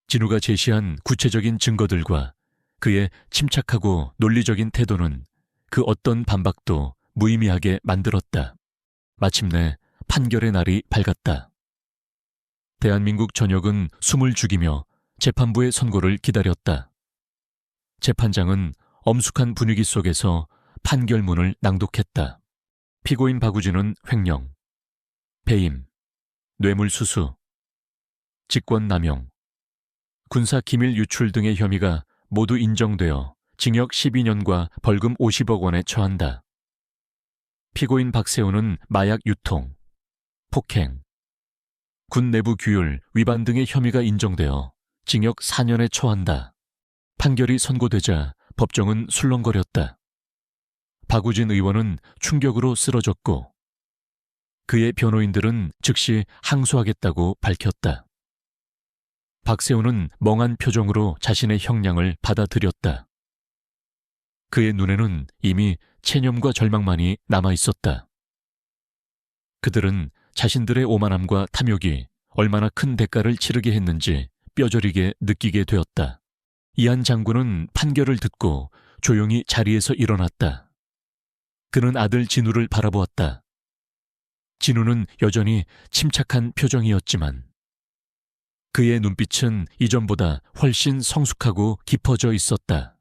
진우가 제시한 구체적인 증거들과 그의 침착하고 논리적인 태도는 그 어떤 반박도 무의미하게 만들었다. 마침내 판결의 날이 밝았다. 대한민국 전역은 숨을 죽이며 재판부의 선고를 기다렸다. 재판장은 엄숙한 분위기 속에서 판결문을 낭독했다. 피고인 박우진은 횡령, 배임, 뇌물수수, 직권남용, 군사기밀 유출 등의 혐의가 모두 인정되어 징역 12년과 벌금 50억 원에 처한다. 피고인 박세훈은 마약 유통, 폭행, 군 내부 규율 위반 등의 혐의가 인정되어 징역 4년에 처한다. 판결이 선고되자 법정은 술렁거렸다. 박우진 의원은 충격으로 쓰러졌고 그의 변호인들은 즉시 항소하겠다고 밝혔다. 박세훈은 멍한 표정으로 자신의 형량을 받아들였다. 그의 눈에는 이미 체념과 절망만이 남아있었다. 그들은 자신들의 오만함과 탐욕이 얼마나 큰 대가를 치르게 했는지 뼈저리게 느끼게 되었다. 이한 장군은 판결을 듣고 조용히 자리에서 일어났다. 그는 아들 진우를 바라보았다. 진우는 여전히 침착한 표정이었지만 그의 눈빛은 이전보다 훨씬 성숙하고 깊어져 있었다.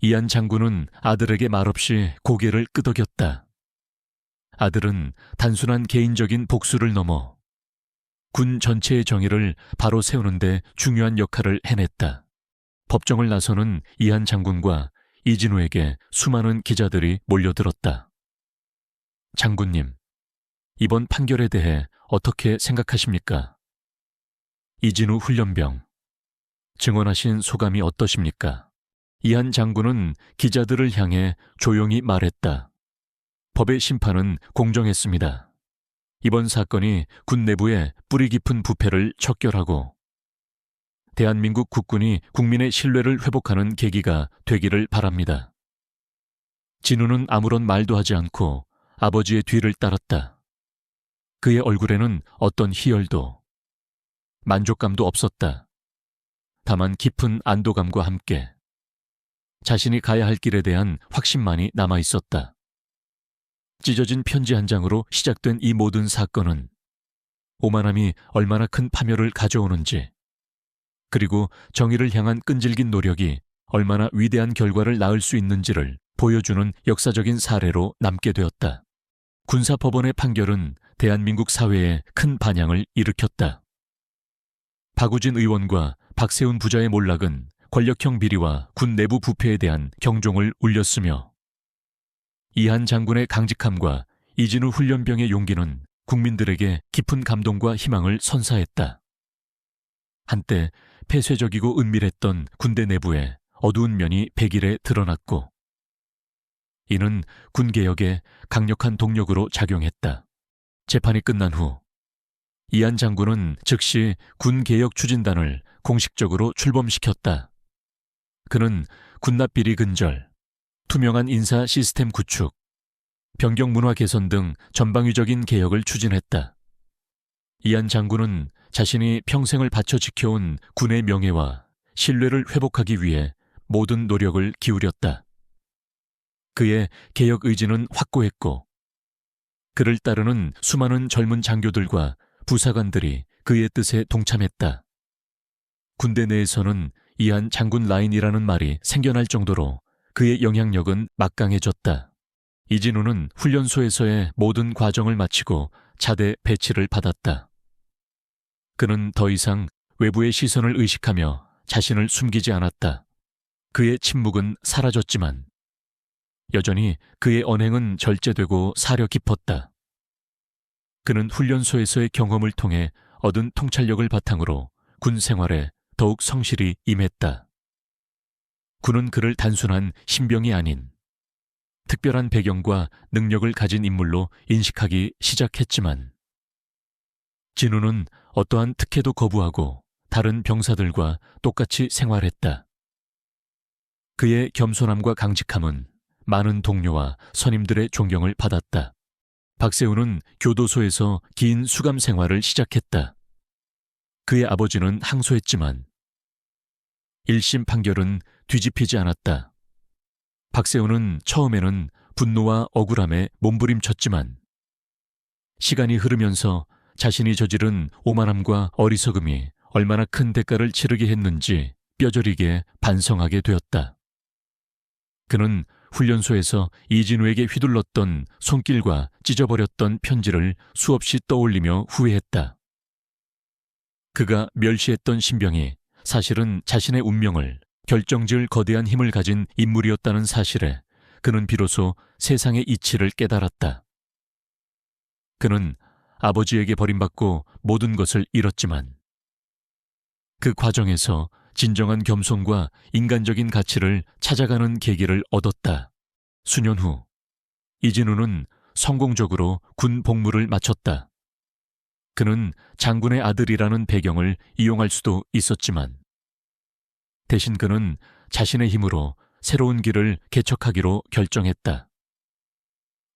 이한 장군은 아들에게 말없이 고개를 끄덕였다. 아들은 단순한 개인적인 복수를 넘어 군 전체의 정의를 바로 세우는 데 중요한 역할을 해냈다. 법정을 나서는 이한 장군과 이진우에게 수많은 기자들이 몰려들었다. 장군님, 이번 판결에 대해 어떻게 생각하십니까? 이진우 훈련병, 증언하신 소감이 어떠십니까? 이한 장군은 기자들을 향해 조용히 말했다. 법의 심판은 공정했습니다. 이번 사건이 군 내부의 뿌리 깊은 부패를 척결하고 대한민국 국군이 국민의 신뢰를 회복하는 계기가 되기를 바랍니다. 진우는 아무런 말도 하지 않고 아버지의 뒤를 따랐다. 그의 얼굴에는 어떤 희열도 만족감도 없었다. 다만 깊은 안도감과 함께 자신이 가야 할 길에 대한 확신만이 남아 있었다. 찢어진 편지 한 장으로 시작된 이 모든 사건은 오만함이 얼마나 큰 파멸을 가져오는지, 그리고 정의를 향한 끈질긴 노력이 얼마나 위대한 결과를 낳을 수 있는지를 보여주는 역사적인 사례로 남게 되었다. 군사법원의 판결은 대한민국 사회에 큰 반향을 일으켰다. 박우진 의원과 박세훈 부자의 몰락은 권력형 비리와 군 내부 부패에 대한 경종을 울렸으며 이한 장군의 강직함과 이진우 훈련병의 용기는 국민들에게 깊은 감동과 희망을 선사했다. 한때 폐쇄적이고 은밀했던 군대 내부에 어두운 면이 백일에 드러났고, 이는 군개혁에 강력한 동력으로 작용했다. 재판이 끝난 후 이한 장군은 즉시 군개혁 추진단을 공식적으로 출범시켰다. 그는 군납비리 근절, 투명한 인사 시스템 구축, 병경 문화 개선 등 전방위적인 개혁을 추진했다. 이한 장군은 자신이 평생을 바쳐 지켜온 군의 명예와 신뢰를 회복하기 위해 모든 노력을 기울였다. 그의 개혁 의지는 확고했고, 그를 따르는 수많은 젊은 장교들과 부사관들이 그의 뜻에 동참했다. 군대 내에서는 이한 장군 라인이라는 말이 생겨날 정도로 그의 영향력은 막강해졌다. 이진우는 훈련소에서의 모든 과정을 마치고 자대 배치를 받았다. 그는 더 이상 외부의 시선을 의식하며 자신을 숨기지 않았다. 그의 침묵은 사라졌지만 여전히 그의 언행은 절제되고 사려 깊었다. 그는 훈련소에서의 경험을 통해 얻은 통찰력을 바탕으로 군 생활에 더욱 성실히 임했다. 군은 그를 단순한 신병이 아닌 특별한 배경과 능력을 가진 인물로 인식하기 시작했지만, 진우는 어떠한 특혜도 거부하고 다른 병사들과 똑같이 생활했다. 그의 겸손함과 강직함은 많은 동료와 선임들의 존경을 받았다. 박세훈은 교도소에서 긴 수감 생활을 시작했다. 그의 아버지는 항소했지만 1심 판결은 뒤집히지 않았다. 박세훈은 처음에는 분노와 억울함에 몸부림쳤지만 시간이 흐르면서 자신이 저지른 오만함과 어리석음이 얼마나 큰 대가를 치르게 했는지 뼈저리게 반성하게 되었다. 그는 훈련소에서 이진우에게 휘둘렀던 손길과 찢어버렸던 편지를 수없이 떠올리며 후회했다. 그가 멸시했던 신병이 사실은 자신의 운명을 결정지을 거대한 힘을 가진 인물이었다는 사실에 그는 비로소 세상의 이치를 깨달았다. 그는 아버지에게 버림받고 모든 것을 잃었지만 그 과정에서 진정한 겸손과 인간적인 가치를 찾아가는 계기를 얻었다. 수년 후 이진우는 성공적으로 군 복무를 마쳤다. 그는 장군의 아들이라는 배경을 이용할 수도 있었지만 대신 그는 자신의 힘으로 새로운 길을 개척하기로 결정했다.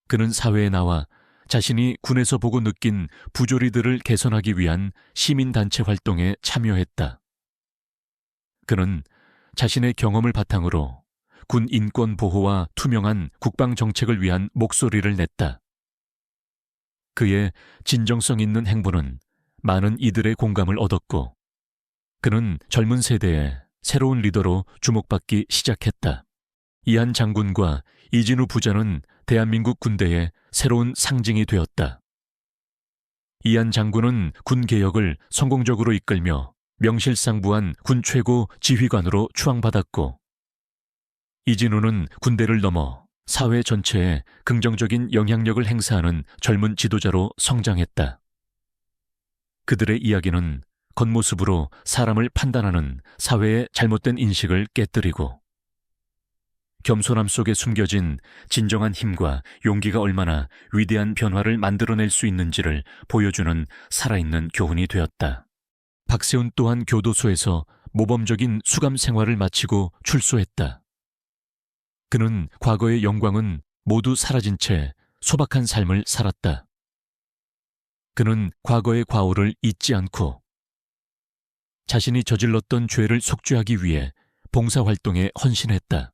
그는 사회에 나와 자신이 군에서 보고 느낀 부조리들을 개선하기 위한 시민단체 활동에 참여했다. 그는 자신의 경험을 바탕으로 군 인권 보호와 투명한 국방 정책을 위한 목소리를 냈다. 그의 진정성 있는 행보는 많은 이들의 공감을 얻었고, 그는 젊은 세대의 새로운 리더로 주목받기 시작했다. 이한 장군과 이진우 부자는 대한민국 군대의 새로운 상징이 되었다. 이한 장군은 군 개혁을 성공적으로 이끌며 명실상부한 군 최고 지휘관으로 추앙받았고, 이진우는 군대를 넘어 사회 전체에 긍정적인 영향력을 행사하는 젊은 지도자로 성장했다. 그들의 이야기는 겉모습으로 사람을 판단하는 사회의 잘못된 인식을 깨뜨리고, 겸손함 속에 숨겨진 진정한 힘과 용기가 얼마나 위대한 변화를 만들어낼 수 있는지를 보여주는 살아있는 교훈이 되었다. 박세훈 또한 교도소에서 모범적인 수감 생활을 마치고 출소했다. 그는 과거의 영광은 모두 사라진 채 소박한 삶을 살았다. 그는 과거의 과오를 잊지 않고 자신이 저질렀던 죄를 속죄하기 위해 봉사활동에 헌신했다.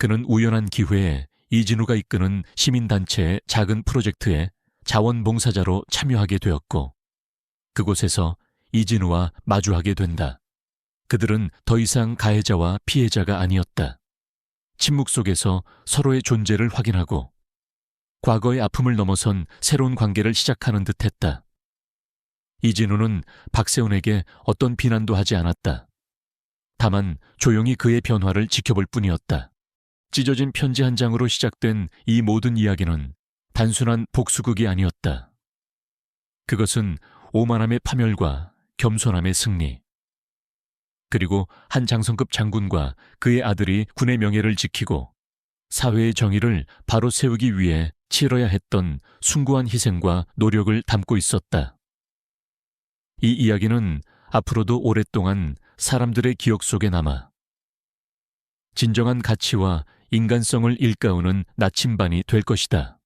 그는 우연한 기회에 이진우가 이끄는 시민단체의 작은 프로젝트에 자원봉사자로 참여하게 되었고, 그곳에서 이진우와 마주하게 된다. 그들은 더 이상 가해자와 피해자가 아니었다. 침묵 속에서 서로의 존재를 확인하고 과거의 아픔을 넘어선 새로운 관계를 시작하는 듯했다. 이진우는 박세훈에게 어떤 비난도 하지 않았다. 다만 조용히 그의 변화를 지켜볼 뿐이었다. 찢어진 편지 한 장으로 시작된 이 모든 이야기는 단순한 복수극이 아니었다. 그것은 오만함의 파멸과 겸손함의 승리, 그리고 한 장성급 장군과 그의 아들이 군의 명예를 지키고 사회의 정의를 바로 세우기 위해 치러야 했던 숭고한 희생과 노력을 담고 있었다. 이 이야기는 앞으로도 오랫동안 사람들의 기억 속에 남아 진정한 가치와 인간성을 일깨우는 나침반이 될 것이다.